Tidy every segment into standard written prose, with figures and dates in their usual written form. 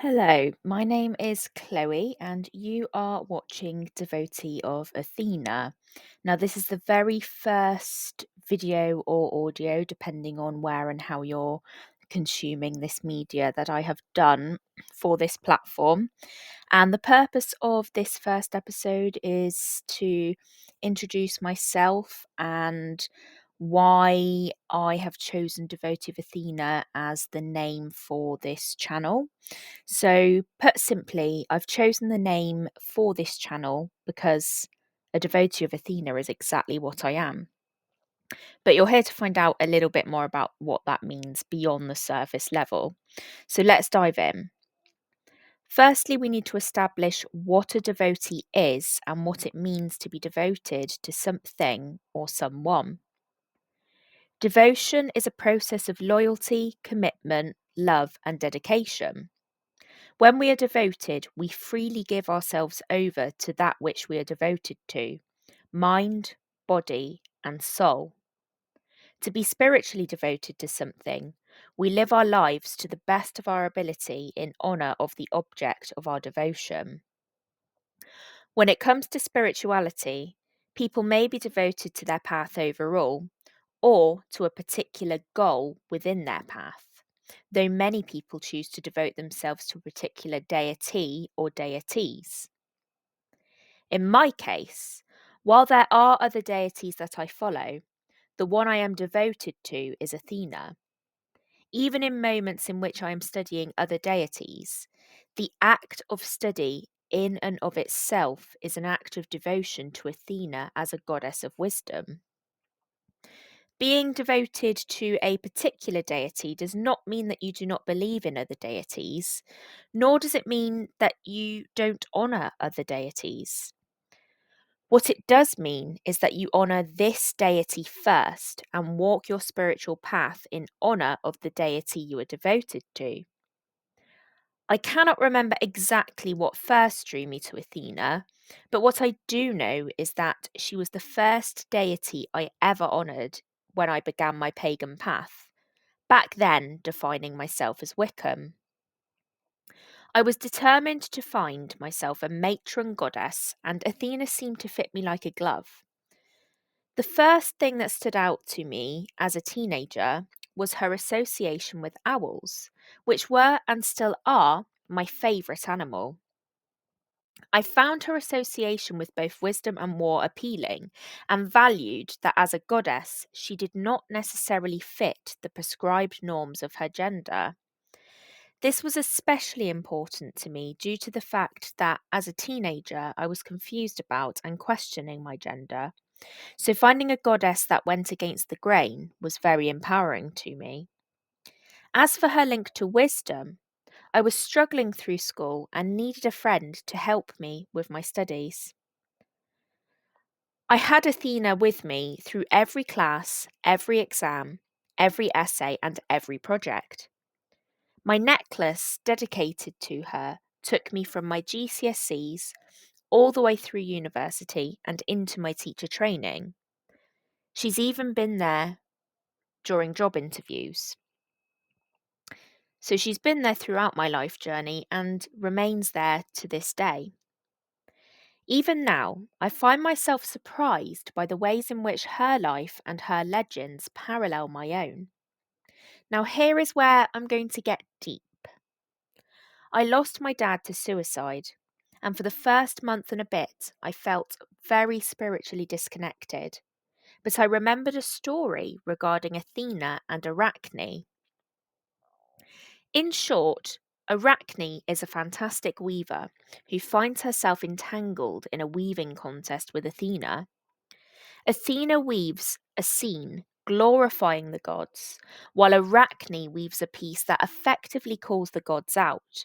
Hello, my name is Chloe, and you are watching Devotee of Athena. Now, this is the very first video or audio, depending on where and how you're consuming this media, that I have done for this platform. And the purpose of this first episode is to introduce myself and why I have chosen Devotee of Athena as the name for this channel. So, put simply, I've chosen the name for this channel because a devotee of Athena is exactly what I am. But you're here to find out a little bit more about what that means beyond the surface level. So, let's dive in. Firstly, we need to establish what a devotee is and what it means to be devoted to something or someone. Devotion is a process of loyalty, commitment, love, and dedication. When we are devoted, we freely give ourselves over to that which we are devoted to mind, body, and soul. To be spiritually devoted to something, we live our lives to the best of our ability in honour of the object of our devotion. When it comes to spirituality, people may be devoted to their path overall or to a particular goal within their path, though many people choose to devote themselves to a particular deity or deities. In my case, while there are other deities that I follow, the one I am devoted to is Athena. Even in moments in which I am studying other deities, the act of study in and of itself is an act of devotion to Athena as a goddess of wisdom. Being devoted to a particular deity does not mean that you do not believe in other deities, nor does it mean that you don't honour other deities. What it does mean is that you honour this deity first and walk your spiritual path in honour of the deity you are devoted to. I cannot remember exactly what first drew me to Athena, but what I do know is that she was the first deity I ever honoured when I began my pagan path, back then defining myself as Wiccan. I was determined to find myself a matron goddess, and Athena seemed to fit me like a glove. The first thing that stood out to me as a teenager was her association with owls, which were and still are my favourite animal. I found her association with both wisdom and war appealing, and valued that as a goddess she did not necessarily fit the prescribed norms of her gender. This was especially important to me due to the fact that as a teenager I was confused about and questioning my gender. So finding a goddess that went against the grain was very empowering to me. As for her link to wisdom, I was struggling through school and needed a friend to help me with my studies. I had Athena with me through every class, every exam, every essay, and every project. My necklace dedicated to her took me from my GCSEs all the way through university and into my teacher training. She's even been there during job interviews. So she's been there throughout my life journey and remains there to this day. Even now, I find myself surprised by the ways in which her life and her legends parallel my own. Now, here is where I'm going to get deep. I lost my dad to suicide, and for the first month and a bit, I felt very spiritually disconnected. But I remembered a story regarding Athena and Arachne. In short, Arachne is a fantastic weaver who finds herself entangled in a weaving contest with Athena. Athena weaves a scene glorifying the gods, while Arachne weaves a piece that effectively calls the gods out.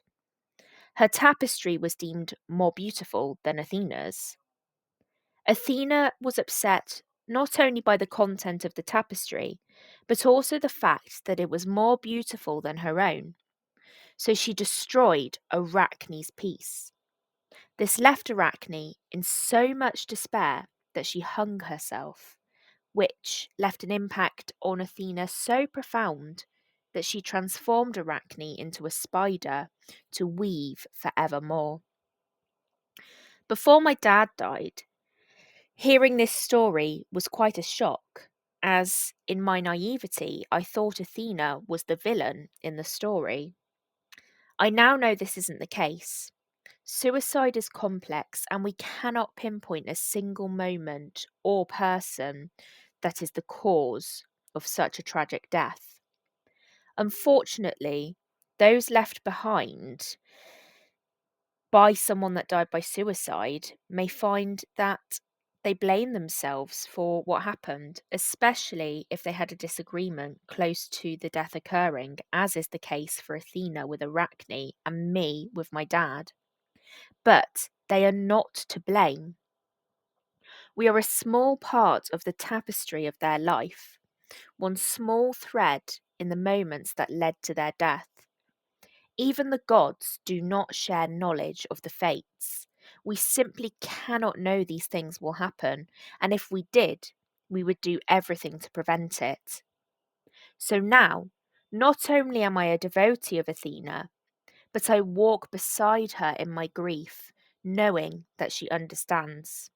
Her tapestry was deemed more beautiful than Athena's. Athena was upset not only by the content of the tapestry, but also the fact that it was more beautiful than her own. So she destroyed Arachne's piece. This left Arachne in so much despair that she hung herself, which left an impact on Athena so profound that she transformed Arachne into a spider to weave forevermore. Before my dad died, hearing this story was quite a shock, as in my naivety, I thought Athena was the villain in the story. I now know this isn't the case. Suicide is complex, and we cannot pinpoint a single moment or person that is the cause of such a tragic death. Unfortunately, those left behind by someone that died by suicide may find that they blame themselves for what happened, especially if they had a disagreement close to the death occurring, as is the case for Athena with Arachne and me with my dad. But they are not to blame. We are a small part of the tapestry of their life, one small thread in the moments that led to their death. Even the gods do not share knowledge of the fates. We simply cannot know these things will happen, and if we did, we would do everything to prevent it. So now, not only am I a devotee of Athena, but I walk beside her in my grief, knowing that she understands.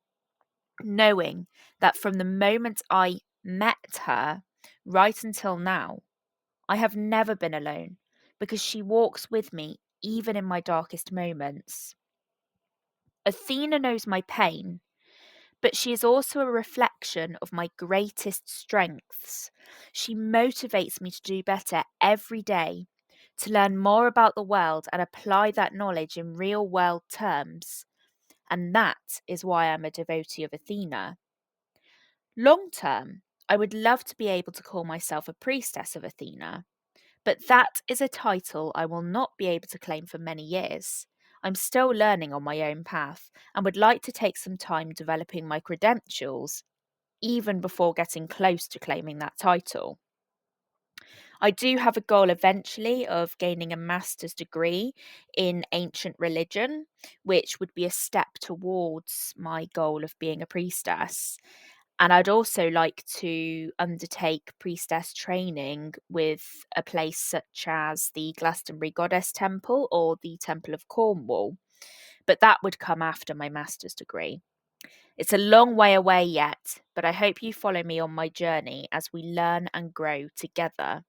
Knowing that from the moment I met her right until now, I have never been alone because she walks with me even in my darkest moments. Athena knows my pain, but she is also a reflection of my greatest strengths. She motivates me to do better every day, to learn more about the world and apply that knowledge in real world terms. And that is why I'm a devotee of Athena. Long term, I would love to be able to call myself a priestess of Athena, but that is a title I will not be able to claim for many years. I'm still learning on my own path and would like to take some time developing my credentials even before getting close to claiming that title. I do have a goal eventually of gaining a master's degree in ancient religion, which would be a step towards my goal of being a priestess. And I'd also like to undertake priestess training with a place such as the Glastonbury Goddess Temple or the Temple of Cornwall. But that would come after my master's degree. It's a long way away yet, but I hope you follow me on my journey as we learn and grow together.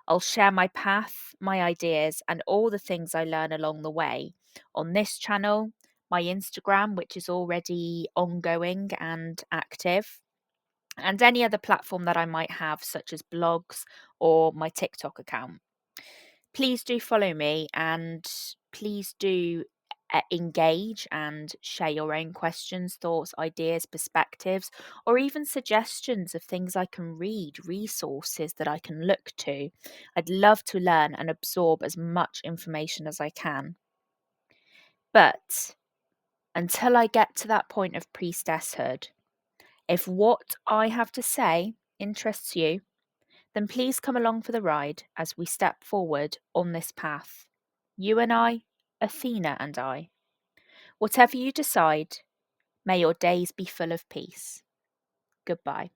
I'll share my path, my ideas, and all the things I learn along the way on this channel, my Instagram, which is already ongoing and active, and any other platform that I might have, such as blogs or my TikTok account. Please do follow me and please do engage and share your own questions, thoughts, ideas, perspectives, or even suggestions of things I can read, resources that I can look to. I'd love to learn and absorb as much information as I can. But until I get to that point of priestesshood, if what I have to say interests you, then please come along for the ride as we step forward on this path. You and I, Athena and I. Whatever you decide, may your days be full of peace. Goodbye.